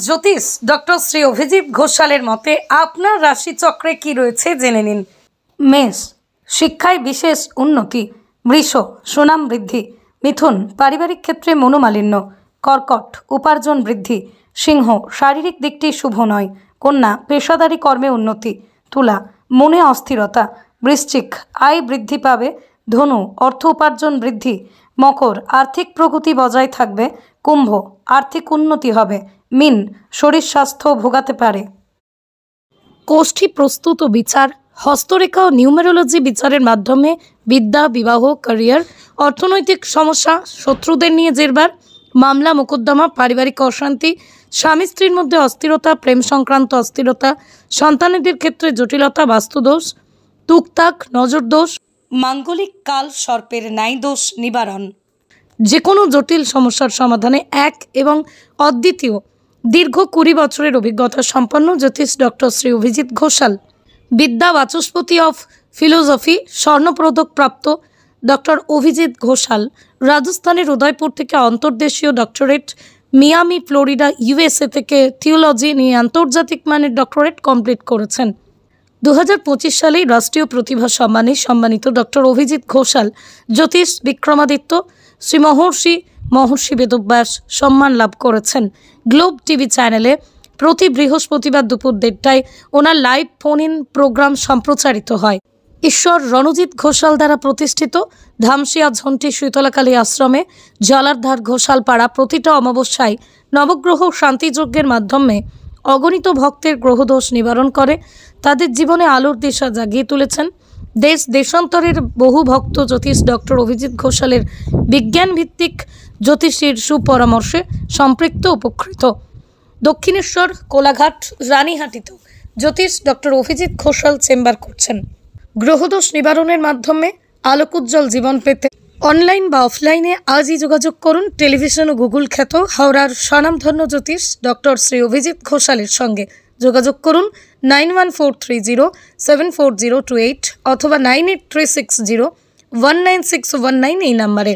জ্যোতিষ doctor Shri Abhijit ঘোষালের মতে আপনার রাশিচক্রে কি রয়েছে জেনে নিন। মেষ, শিক্ষায় বিশেষ উন্নতি। বৃষ, সুনাম বৃদ্ধি। মিথুন, পারিবারিক ক্ষেত্রে মনোমালিন্য। কর্কট, উপার্জন বৃদ্ধি। সিংহ, শারীরিক দিকটি শুভ নয়। কন্যা, পেশাদারী কর্মে উন্নতি। তুলা, মনে অস্থিরতা। বৃশ্চিক, আয় বৃদ্ধি পাবে। ধনু, অর্থ উপার্জন বৃদ্ধি। মকর, আর্থিক প্রগতি বজায় থাকবে। কুম্ভ, আর্থিক উন্নতি হবে। মীন, শরীর স্বাস্থ্য ভোগাতে পারে। কোষ্ঠী প্রস্তুত ও বিচার, হস্তরেখা ও নিউমেরোলজি বিচারের মাধ্যমে বিদ্যা, বিবাহ, ক্যারিয়ার, অর্থনৈতিক সমস্যা, শত্রুদের নিয়ে জেরবার, মামলা মোকদ্দমা, পারিবারিক অশান্তি, স্বামী স্ত্রীর মধ্যে অস্থিরতা, প্রেম সংক্রান্ত অস্থিরতা, সন্তানেদের ক্ষেত্রে জটিলতা, বাস্তুদোষ, টুকটাক নজরদোষ, মাঙ্গলিক কাল সর্পের ন্যায় দোষ নিবারণ। যে কোনো জটিল সমস্যার সমাধানে এক এবং অদ্বিতীয় দীর্ঘ 20 বছরের অভিজ্ঞতা সম্পন্ন জ্যোতিষ ডক্টর শ্রী অভিজিৎ ঘোষাল। বিদ্যা বাচস্পতি অফ ফিলোসফি, স্বর্ণপদক প্রাপ্ত ডক্টর অভিজিৎ ঘোষাল রাজস্থানের উদয়পুর থেকে অন্তর্দেশীয় ডক্টরেট, মিয়ামি ফ্লোরিডা ইউএসএ থেকে থিওলজি নিয়ে আন্তর্জাতিক মানের ডক্টরেট কমপ্লিট করেছেন। 2025 সালে রাষ্ট্রীয় প্রতিভা সম্মানে সম্মানিত ডক্টর অভিজিৎ ঘোষাল জ্যোতিষ বিক্রমাদিত্য শ্রী মহর্ষি বেদব্যাস সম্মান লাভ করেছেন। গ্লোব টিভি চ্যানেলে প্রতি বৃহস্পতিবার দুপুর 1:30টায় ওনার লাইভ ফোন ইন প্রোগ্রাম সম্প্রচারিত হয়। ঈশ্বর রণজিৎ ঘোষাল দ্বারা প্রতিষ্ঠিত ধামসিয়া ঝন্টি শীতলাকালী আশ্রমে জলারধার ঘোষালপাড়া প্রতিটা অমাবস্যায় নবগ্রহ শান্তিযজ্ঞের মাধ্যমে অগণিত ভক্তের গ্রহদোষ নিবারণ করে তাদের জীবনে আলোর দিশা জাগিয়ে তুলেছেন। দেশ দেশান্তরের বহু ভক্ত জ্যোতিষ ডক্টর অভিজিৎ ঘোষালের বিজ্ঞানভিত্তিক জ্যোতিষীর সুপরামর্শে সম্পৃক্ত উপকৃত। দক্ষিণেশ্বর, কোলাঘাট, রানীহাটিতেও জ্যোতিষ ডক্টর অভিজিৎ ঘোষাল চেম্বার করছেন। গ্রহদোষ নিবারণের মাধ্যমে আলোকোজ্জ্বল জীবন পেতে অনলাইন বা অফলাইনে আজই যোগাযোগ করুন টেলিভিশন ও গুগল খ্যাত হাওড়ার স্বনামধন্য জ্যোতিষ ডক্টর শ্রী অভিজিৎ ঘোষালের সঙ্গে। যোগাযোগ করুন 9143074028 অথবা 9836019619 এই নাম্বারে।